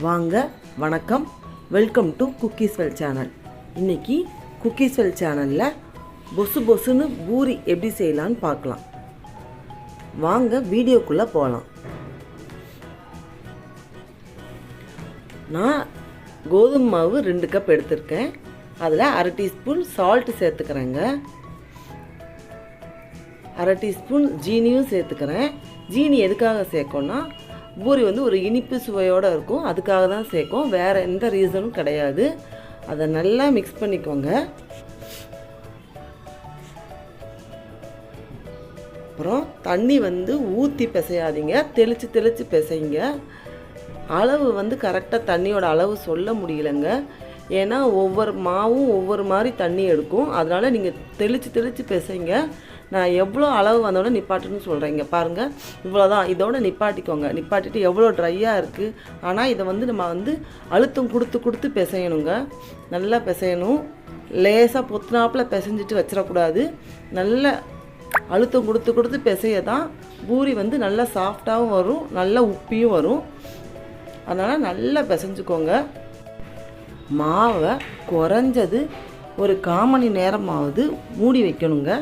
வாங்க வணக்கம், welcome to குக்கீஸ்வெல் channel. இன்றைக்கி குக்கீஸ்வெல் சேனலில் பொசுன்னு பூரி எப்படி செய்யலான்னு பார்க்கலாம். வாங்க வீடியோக்குள்ளே போகலாம். நான் கோதுமை மாவு 2 கப் எடுத்திருக்கேன். அதில் அரை டீஸ்பூன் சால்ட்டு சேர்த்துக்கிறேங்க. அரை டீஸ்பூன் ஜீனியும் சேர்த்துக்கிறேன். ஜீனி எதுக்காக சேர்க்கோன்னா பூரி ஒரு இனிப்பு சுவையோடு இருக்கும், அதுக்காக தான் சேர்க்கும், வேறு எந்த ரீசனும் கிடையாது. அதை நல்லா மிக்ஸ் பண்ணிக்கோங்க. அப்புறம் தண்ணி ஊற்றி பிசையாதீங்க, தெளித்து பிசைங்க. அளவு கரெக்டாக தண்ணியோட அளவு சொல்ல முடியலைங்க. ஏன்னா ஒவ்வொரு மாவும் ஒவ்வொரு மாதிரி தண்ணி எடுக்கும். அதனால் நீங்கள் தெளித்து பிசைங்க. நான் எவ்வளோ அளவு வந்தோடனே நிப்பாட்டுன்னு சொல்கிறேங்க. பாருங்கள், இவ்வளோதான். இதோட நிப்பாட்டிக்கோங்க. நிப்பாட்டிட்டு எவ்வளோ ட்ரையாக இருக்குது. ஆனால் இதை நம்ம அழுத்தம் கொடுத்து பிசையணுங்க. நல்லா பிசையணும். லேசாக பொத்துனாப்பில் பிசைஞ்சிட்டு வச்சிடக்கூடாது. நல்ல அழுத்தம் கொடுத்து பிசைய தான் பூரி நல்லா சாஃப்டாகவும் வரும், நல்லா உப்பியும் வரும். அதனால் நல்லா பிசைஞ்சுக்கோங்க. மாவை குறைஞ்சது ஒரு 1/4 மணி நேரமாவது மூடி வைக்கணுங்க.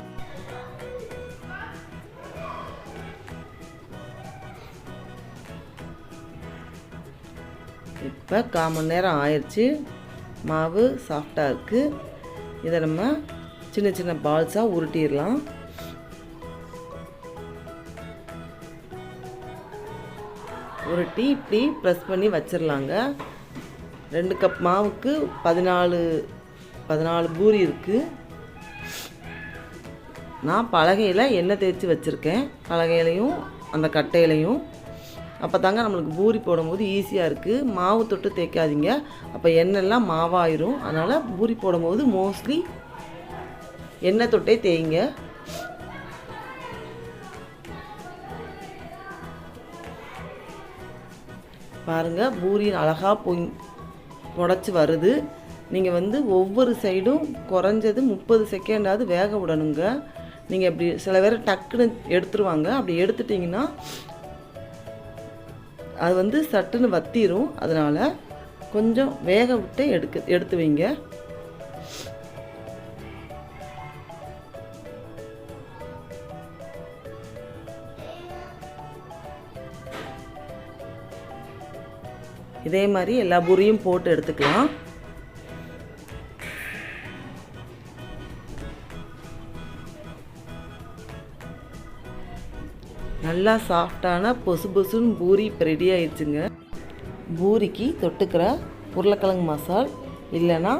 இப்போ 1/4 மணி நேரம் ஆயிடுச்சு. மாவு சாஃப்டாக இருக்குது. இதை நம்ம சின்ன சின்ன பால்ஸாக உருட்டிடலாம். உருட்டி இப்படி ப்ரெஸ் பண்ணி வச்சிடலாங்க. 2 கப் மாவுக்கு 14 பூரி இருக்குது. நான் பலகையில் எண்ணெய் தேய்ச்சி வச்சுருக்கேன், பலகையிலையும் அந்த கட்டையிலையும். அப்போ தாங்க நம்மளுக்கு பூரி போடும்போது ஈஸியாக இருக்குது. மாவு தொட்டு தேய்க்காதீங்க, அப்போ எண்ணெய்லாம் மாவாயிரும். அதனால் பூரி போடும்போது மோஸ்ட்லி எண்ணெய் தொட்டே தேய்ங்க. பாருங்கள், பூரி அழகாக புடச்சி வருது. நீங்கள் ஒவ்வொரு சைடும் குறைஞ்சது 30 செகண்டாவது வேக விடணுங்க. நீங்கள் இப்படி சில பேர் டக்குன்னு எடுத்துருவாங்க. அப்படி எடுத்துட்டிங்கன்னா அது சட்டுன்னு வத்திரும். அதனால் கொஞ்சம் வேக விட்டு எடுத்து வைங்க. இதே மாதிரி எல்லா பூரியும் போட்டு எடுத்துக்கலாம். நல்லா சாஃப்டான பொசுன்னு பூரி இப்போ ரெடி ஆயிடுச்சுங்க. பூரிக்கு தொட்டுக்கிற உருளைக்கிழங்கு மசால் இல்லைன்னா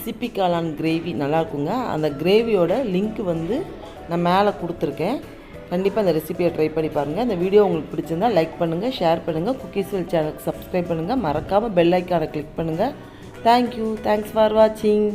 சிப்பி காளான் கிரேவி நல்லாயிருக்குங்க. அந்த கிரேவியோட லிங்க் நான் மேலே கொடுத்துருக்கேன். கண்டிப்பாக அந்த ரெசிபியை ட்ரை பண்ணி பாருங்கள். இந்த வீடியோ உங்களுக்கு பிடிச்சிருந்தால் லைக் பண்ணுங்கள், ஷேர் பண்ணுங்கள், குக்கீஸ்வெல் சேனலுக்கு சப்ஸ்கிரைப் பண்ணுங்கள், மறக்காமல் பெல் ஐக்கானை கிளிக் பண்ணுங்கள். தேங்க்யூ, தேங்க்ஸ் ஃபார் வாட்சிங்.